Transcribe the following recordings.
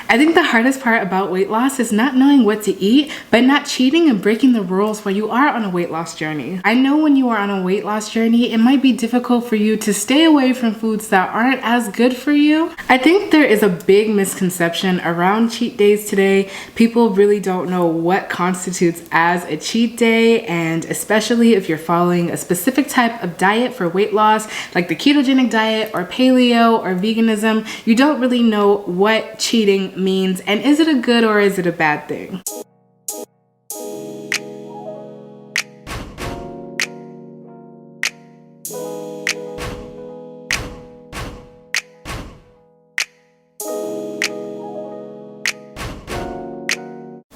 I think the hardest part about weight loss is not knowing what to eat, but not cheating and breaking the rules while you are on a weight loss journey. I know when you are on a weight loss journey, it might be difficult for you to stay away from foods that aren't as good for you. I think there is a big misconception around cheat days today. People really don't know what constitutes as a cheat day, and especially if you're following a specific type of diet for weight loss, like the ketogenic diet or paleo or veganism, you don't really know what cheating means and is it a good or is it a bad thing.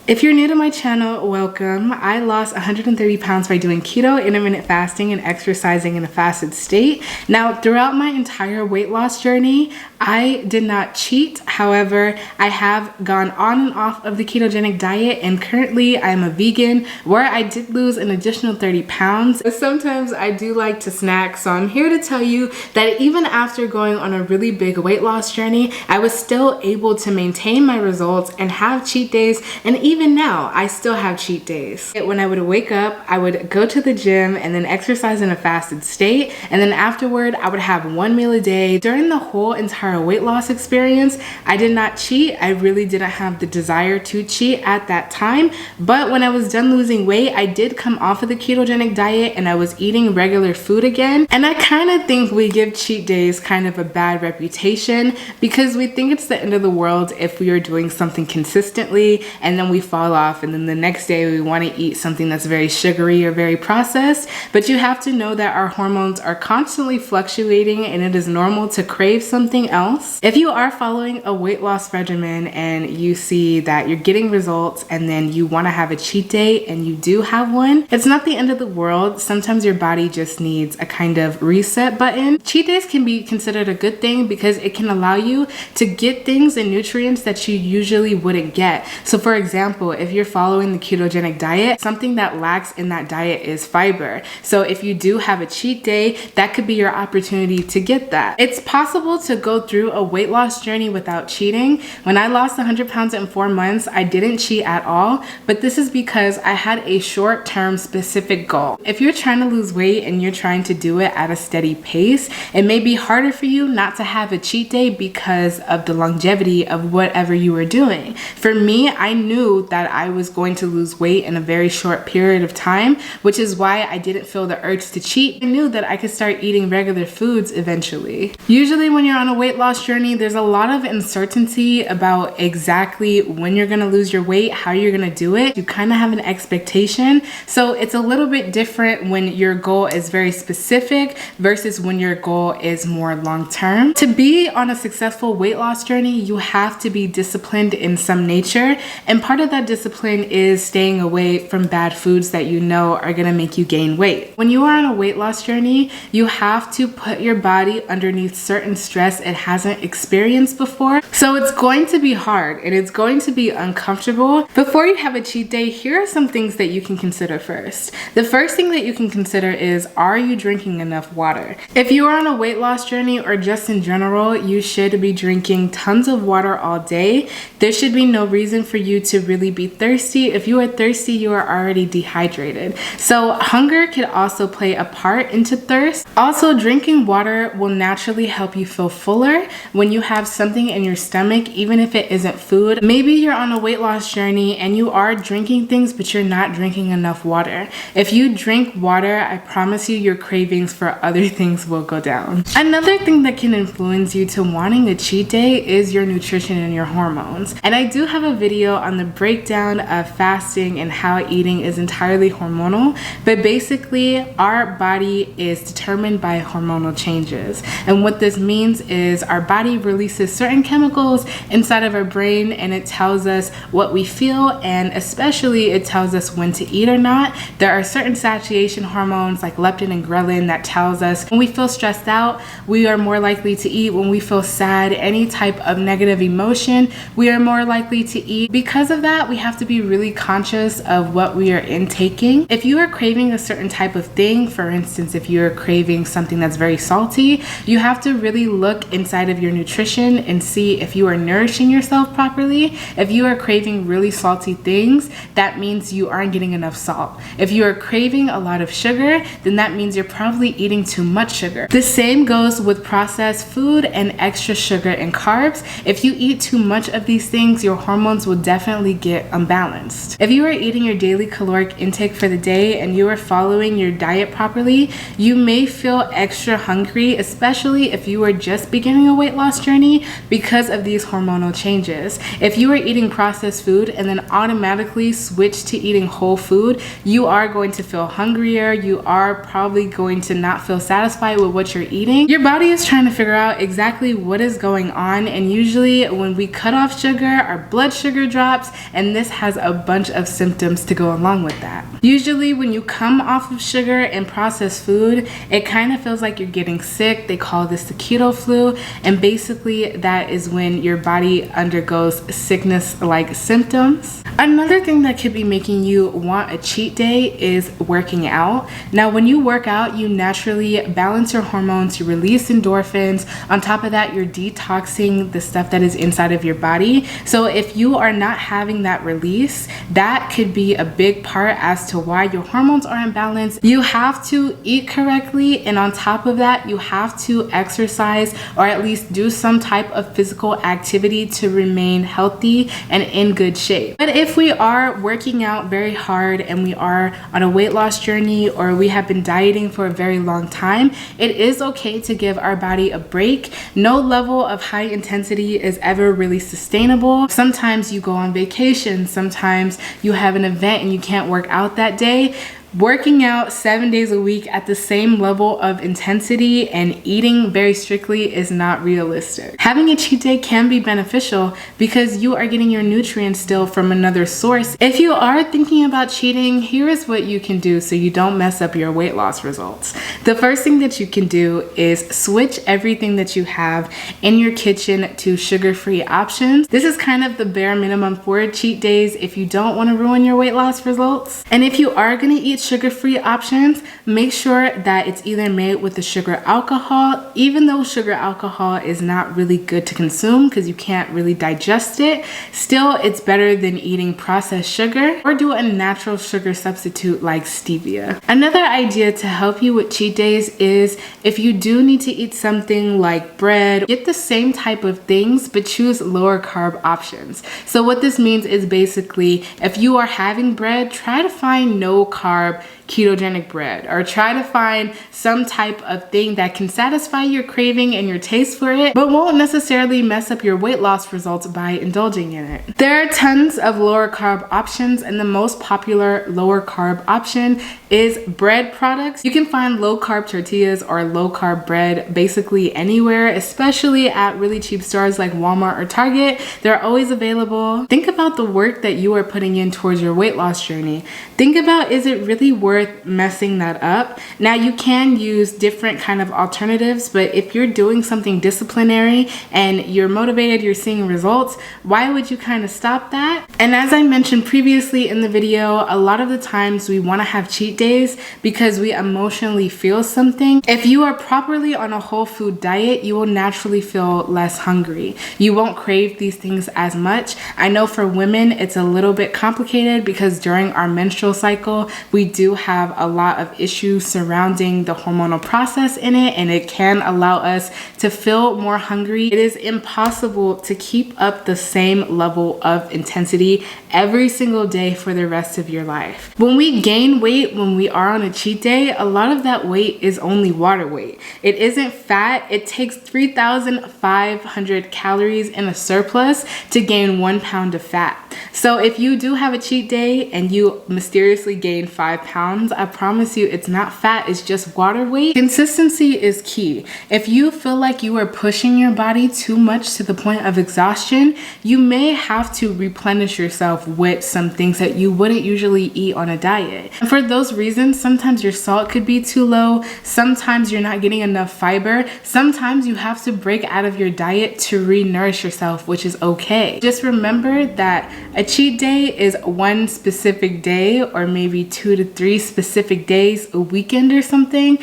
If you're new to my channel, welcome. I lost 130 pounds by doing keto, intermittent fasting, and exercising in a fasted state. Now, throughout my entire weight loss journey, I did not cheat. However, I have gone on and off of the ketogenic diet, and currently I'm a vegan where I did lose an additional 30 pounds. Sometimes I do like to snack, so I'm here to tell you that even after going on a really big weight loss journey, I was still able to maintain my results and have cheat days, and even now, I still have cheat days. When I would wake up, I would go to the gym and then exercise in a fasted state. And then afterward, I would have one meal a day. During the whole entire weight loss experience, I did not cheat. I really didn't have the desire to cheat at that time. But when I was done losing weight, I did come off of the ketogenic diet and I was eating regular food again. And I kind of think we give cheat days kind of a bad reputation because we think it's the end of the world if we are doing something consistently and then we fall off and then the next day we want to eat something that's very sugary or very processed. But you have to know that our hormones are constantly fluctuating and it is normal to crave something else. If you are following a weight loss regimen and you see that you're getting results and then you want to have a cheat day and you do have one, it's not the end of the world. Sometimes your body just needs a kind of reset button. Cheat days can be considered a good thing because it can allow you to get things and nutrients that you usually wouldn't get. So for example, if you're following the ketogenic diet, something that lacks in that diet is fiber. So if you do have a cheat day, that could be your opportunity to get that. It's possible to go through a weight loss journey without cheating. When I lost 100 pounds in 4 months, I didn't cheat at all, but this is because I had a short-term specific goal. If you're trying to lose weight and you're trying to do it at a steady pace, it may be harder for you not to have a cheat day because of the longevity of whatever you were doing. For me, I knew that I was going to lose weight in a very short period of time, which is why I didn't feel the urge to cheat. I knew that I could start eating regular foods eventually. Usually when you're on a weight loss journey, there's a lot of uncertainty about exactly when you're gonna lose your weight, how you're gonna do it. You kind of have an expectation. So it's a little bit different when your goal is very specific versus when your goal is more long-term. To be on a successful weight loss journey, you have to be disciplined in some nature, and part of that discipline is staying away from bad foods that you know are gonna make you gain weight. When you are on a weight loss journey, you have to put your body underneath certain stress it hasn't experienced before. So it's going to be hard and it's going to be uncomfortable. Before you have a cheat day, here are some things that you can consider first. The first thing that you can consider is, are you drinking enough water? If you are on a weight loss journey or just in general, you should be drinking tons of water all day. There should be no reason for you to really be thirsty. If you are thirsty, you are already dehydrated. So hunger can also play a part into thirst. Also, drinking water will naturally help you feel fuller when you have something in your stomach, even if it isn't food. Maybe you're on a weight loss journey and you are drinking things, but you're not drinking enough water. If you drink water, I promise you your cravings for other things will go down. Another thing that can influence you to wanting a cheat day is your nutrition and your hormones. And I do have a video on the breakdown of fasting and how eating is entirely hormonal, but basically our body is determined by hormonal changes. And what this means is our body releases certain chemicals inside of our brain and it tells us what we feel, and especially it tells us when to eat or not. There are certain satiation hormones like leptin and ghrelin that tells us when we feel stressed out, we are more likely to eat. When we feel sad, any type of negative emotion, we are more likely to eat. Because of that, that, we have to be really conscious of what we are intaking. If you are craving a certain type of thing, for instance, if you're craving something that's very salty, you have to really look inside of your nutrition and see if you are nourishing yourself properly. If you are craving really salty things, that means you aren't getting enough salt. If you are craving a lot of sugar, then that means you're probably eating too much sugar. The same goes with processed food and extra sugar and carbs. If you eat too much of these things, your hormones will definitely get unbalanced. If you are eating your daily caloric intake for the day and you are following your diet properly, you may feel extra hungry, especially if you are just beginning a weight loss journey because of these hormonal changes. If you are eating processed food and then automatically switch to eating whole food, you are going to feel hungrier. You are probably going to not feel satisfied with what you're eating. Your body is trying to figure out exactly what is going on, and usually when we cut off sugar, our blood sugar drops, and this has a bunch of symptoms to go along with that. Usually when you come off of sugar and processed food, it kind of feels like you're getting sick. They call this the keto flu, and basically that is when your body undergoes sickness-like symptoms. Another thing that could be making you want a cheat day is working out. Now, when you work out, you naturally balance your hormones, you release endorphins. On top of that, you're detoxing the stuff that is inside of your body. So if you are not having that release, that could be a big part as to why your hormones are imbalanced. You have to eat correctly, and on top of that, you have to exercise or at least do some type of physical activity to remain healthy and in good shape. But if we are working out very hard and we are on a weight loss journey, or we have been dieting for a very long time, it is okay to give our body a break. No level of high intensity is ever really sustainable. Sometimes you go on vacation, sometimes you have an event and you can't work out that day. Working out 7 days a week at the same level of intensity and eating very strictly is not realistic. Having a cheat day can be beneficial because you are getting your nutrients still from another source. If you are thinking about cheating, here is what you can do so you don't mess up your weight loss results. The first thing that you can do is switch everything that you have in your kitchen to sugar-free options. This is kind of the bare minimum for cheat days if you don't want to ruin your weight loss results. And if you are going to eat sugar-free options, make sure that it's either made with the sugar alcohol. Even though sugar alcohol is not really good to consume because you can't really digest it, still it's better than eating processed sugar, or do a natural sugar substitute like stevia. Another idea to help you with cheat days is if you do need to eat something like bread, get the same type of things but choose lower carb options. So what this means is basically if you are having bread, try to find no carb ketogenic bread, or try to find some type of thing that can satisfy your craving and your taste for it, but won't necessarily mess up your weight loss results by indulging in it. There are tons of lower carb options, and the most popular lower carb option is bread products. You can find low carb tortillas or low carb bread basically anywhere, especially at really cheap stores like Walmart or Target. They're always available. Think about the work that you are putting in towards your weight loss journey. Think about, is it really worth messing that up? Now, you can use different kind of alternatives, but if you're doing something disciplinary and you're motivated, you're seeing results, why would you kind of stop that? And as I mentioned previously in the video, a lot of the times we want to have cheat days because we emotionally feel something. If you are properly on a whole food diet, you will naturally feel less hungry. You won't crave these things as much. I know for women it's a little bit complicated because during our menstrual cycle we do have a lot of issues surrounding the hormonal process in it, and it can allow us to feel more hungry. It is impossible to keep up the same level of intensity every single day for the rest of your life. When we gain weight, when we are on a cheat day, a lot of that weight is only water weight. It isn't fat. It takes 3,500 calories in a surplus to gain 1 pound of fat. So if you do have a cheat day and you mysteriously gain 5 pounds, pounds, I promise you it's not fat, it's just water weight. Consistency is key. If you feel like you are pushing your body too much to the point of exhaustion, you may have to replenish yourself with some things that you wouldn't usually eat on a diet. And for those reasons, sometimes your salt could be too low, sometimes you're not getting enough fiber, sometimes you have to break out of your diet to re-nourish yourself, which is okay. Just remember that a cheat day is one specific day, or maybe 2 to 3 specific days a weekend or something.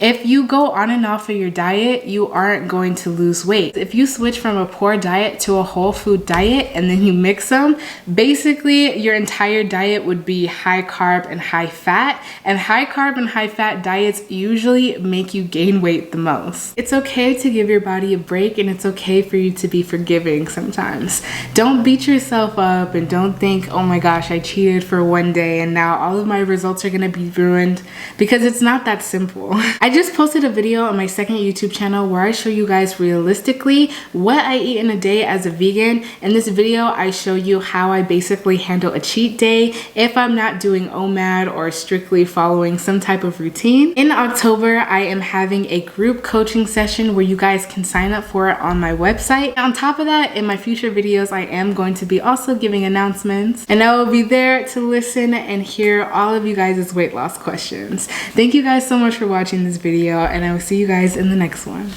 If you go on and off of your diet, you aren't going to lose weight. If you switch from a poor diet to a whole food diet and then you mix them, basically your entire diet would be high carb and high fat. And high carb and high fat diets usually make you gain weight the most. It's okay to give your body a break, and it's okay for you to be forgiving sometimes. Don't beat yourself up and don't think, oh my gosh, I cheated for one day and now all of my results are gonna be ruined, because it's not that simple. I just posted a video on my second YouTube channel where I show you guys realistically what I eat in a day as a vegan. In this video, I show you how I basically handle a cheat day if I'm not doing OMAD or strictly following some type of routine. In October, I am having a group coaching session where you guys can sign up for it on my website. On top of that, in my future videos, I am going to be also giving announcements, and I will be there to listen and hear all of you guys' weight loss questions. Thank you guys so much for watching this video, and I will see you guys in the next one.